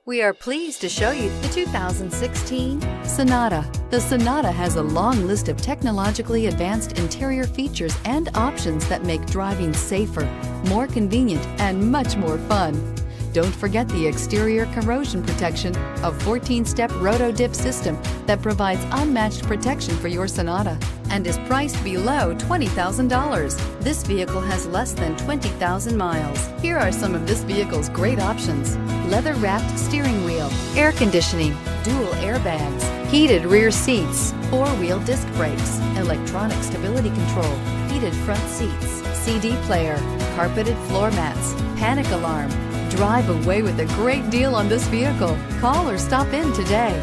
We are pleased to show you the 2016 Sonata. The Sonata has a long list of technologically advanced interior features and options that make driving safer, more convenient, and much more fun. Don't forget the exterior corrosion protection, a 14-step roto-dip system that provides unmatched protection for your Sonata and is priced below $20,000. This vehicle has less than 20,000 miles. Here are some of this vehicle's great options: leather-wrapped steering wheel, air conditioning, dual airbags, heated rear seats, four-wheel disc brakes, electronic stability control, heated front seats, CD player, carpeted floor mats, panic alarm. Drive away with a great deal on this vehicle. Call or stop in today.